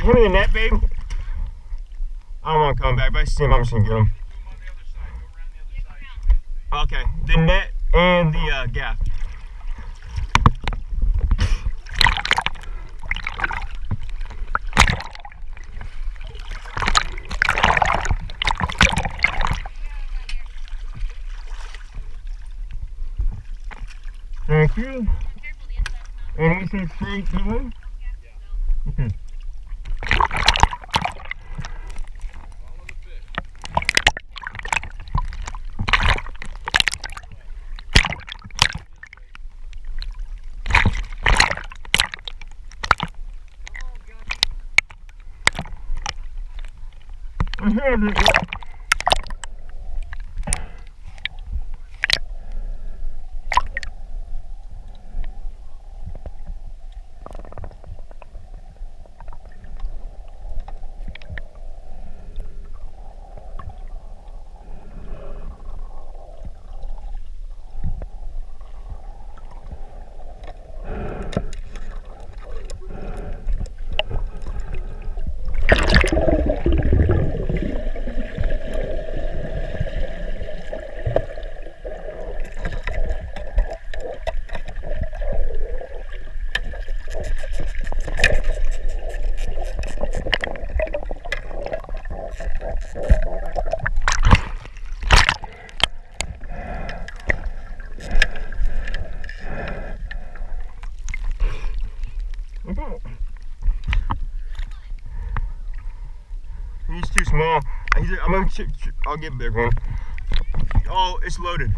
him in the net, babe. I don't want to come back, but I see him, I'm just gonna get him. Okay, the net and the gaff. Thank you. And we said straight to him? Okay. He's too small. I'll get a big one. Oh, it's loaded.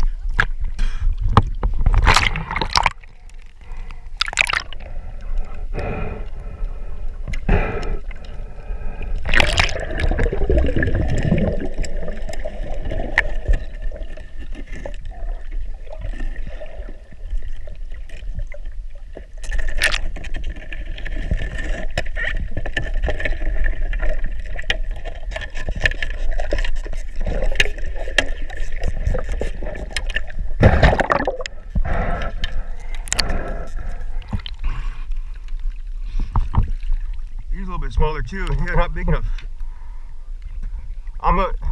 Smaller too. They're not big enough.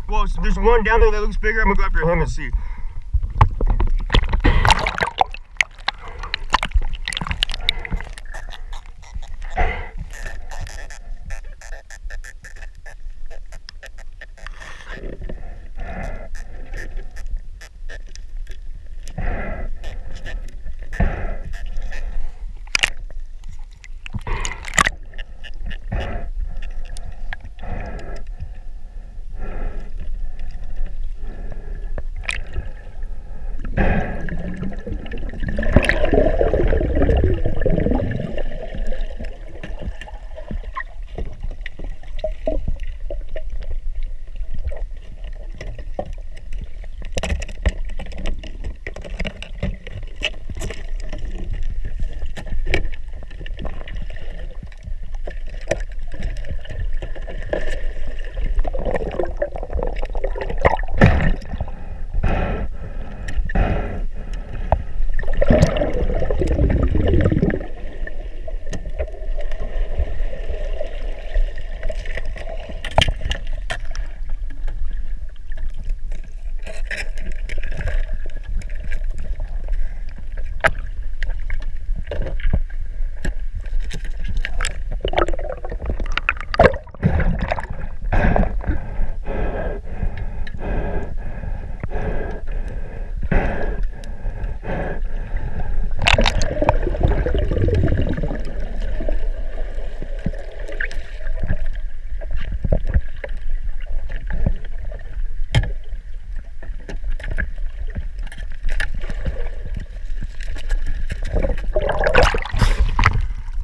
Well, there's one down there that looks bigger. I'm gonna go after him and see.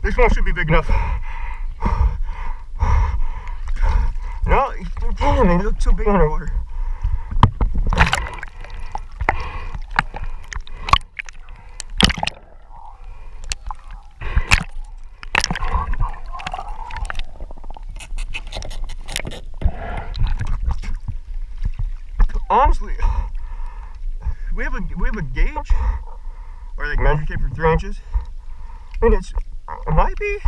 This one should be big enough. No, damn, they look so big underwater. Honestly, we have a gauge or like measure tape for 3 inches, and it might be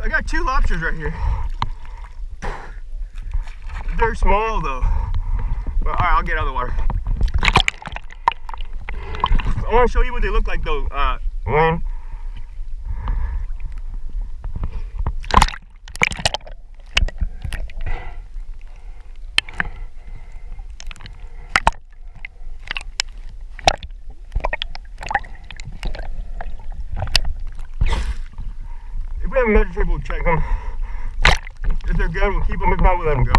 I got 2 lobsters right here. They're small though. But alright, I'll get out of the water. I want to show you what they look like though, Wayne. If we have a measure tape, we'll check them. If they're good, we'll keep them. If not, we'll let them go.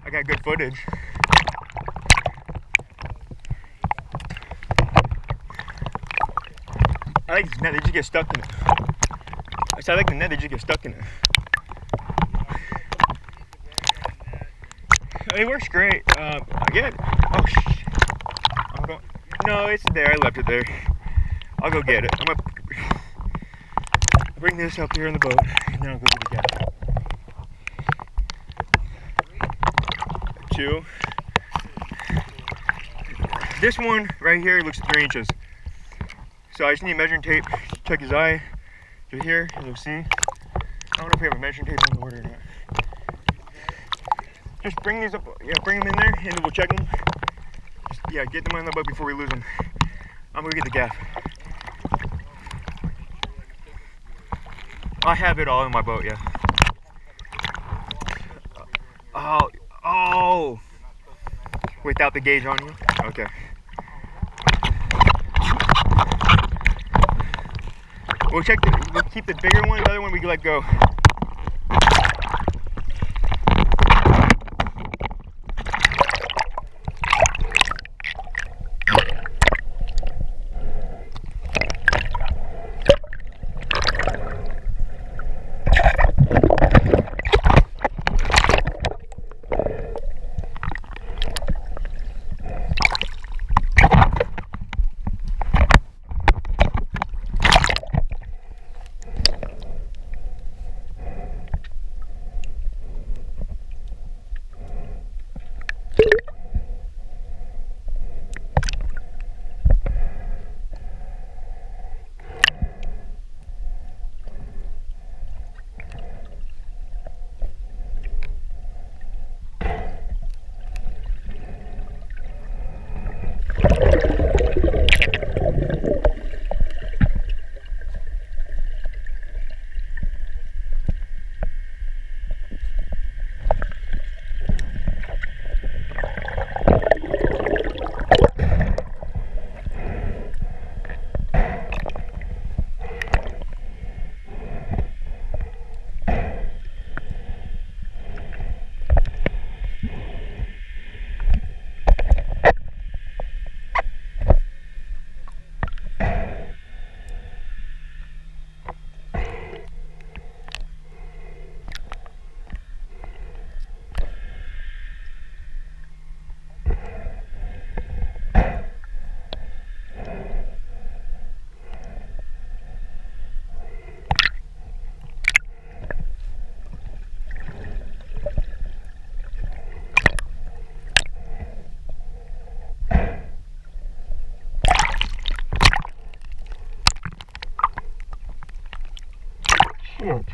I got good footage. I like this net, they just get stuck in it. I like the net, they just get stuck in it. It works great. Again, oh shit. No, it's there, I left it there. I'll go get it. I'm gonna bring this up here in the boat, and then I'll go get the gap. 2. This one right here looks 3 inches. So I just need a measuring tape, check his eye to here, as you'll see. I don't know if we have a measuring tape on the water or not. Just bring these up, yeah, bring them in there, and then we'll check them. Just, yeah, get them on the boat before we lose them. I'm gonna get the gaff. I have it all in my boat, yeah. Oh, without the gauge on you? Okay. We'll keep the bigger one, the other one we can let go. Shit.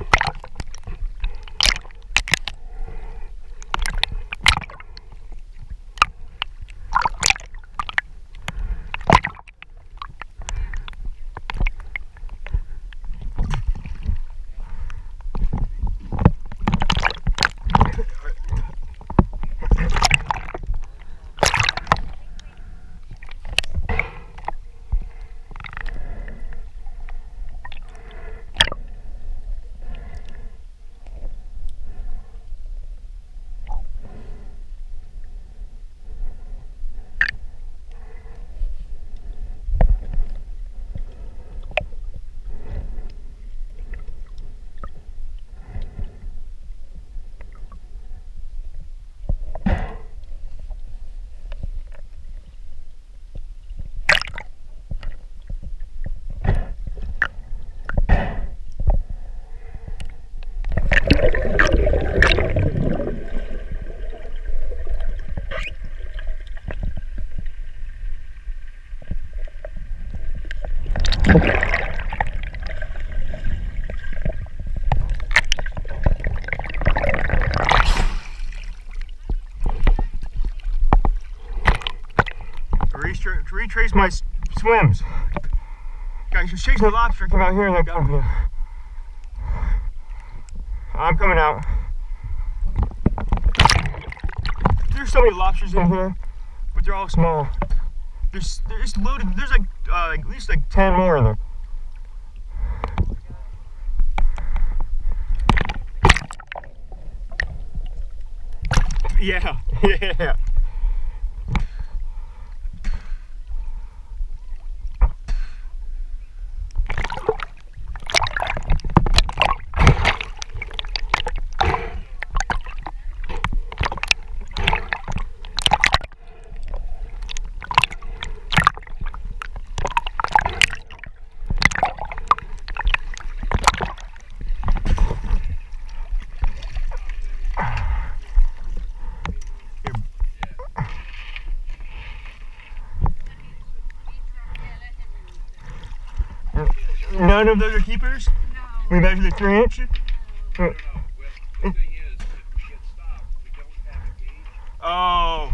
To retrace my swims. Guys, just chasing the lobster, came out here and I got him. I'm coming out. There's so many lobsters in here, but they're all small. There's loaded. There's like at least like 10 more in there. Yeah, yeah. None of those are keepers? No. We measure the 3 inch? No. Well, the thing is, if we get stopped, we don't have a gauge. Oh,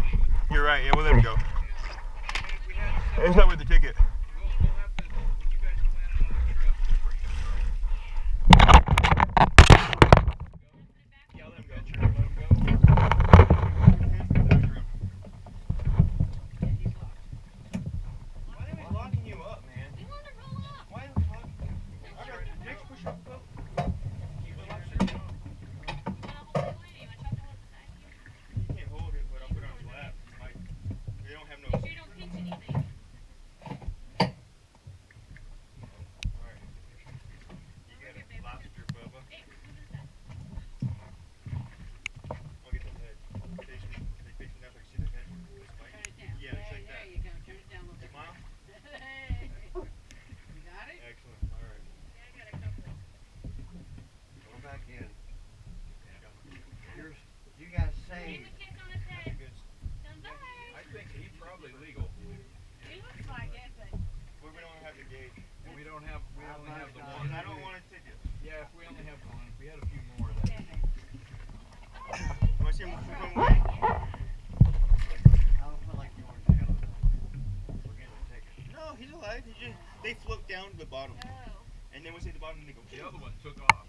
you're right. Yeah, we'll let him go. And if we had some, It's not worth the ticket. we'll have to, when you guys plan another trip, bring it. Yeah, let him Venture, let him go. Why are they locking you up, man? We want to roll up. Why the fuck? I got the next push up the boat. Keep the lobster down. You can't hold it, but I'll put it on his lap. Like, they don't have no. Make sure you don't pinch anything. Alright. You got a lobster, Bubba. Hey, what is that? I'll get the head. They facing down so I can see the head. Turn it down. Yeah, just like There that. you go. Turn it down a little bit. Smile. Hey. You got it? Excellent. Alright. Yeah, I got a couple. Go back in. You guys Name say the kiss on his head. Good. Somebody. I think he's probably legal. He looks like it, but We don't have the gauge. And we only have the And one. I don't want to ticket. Yeah, if we only have one. If we had a few more, then. You want to see him flip him? I don't feel like you want to go. We're getting a ticket. No, he's alive. They float down to the bottom. oh. And then once they hit the bottom, they go. The other one took off.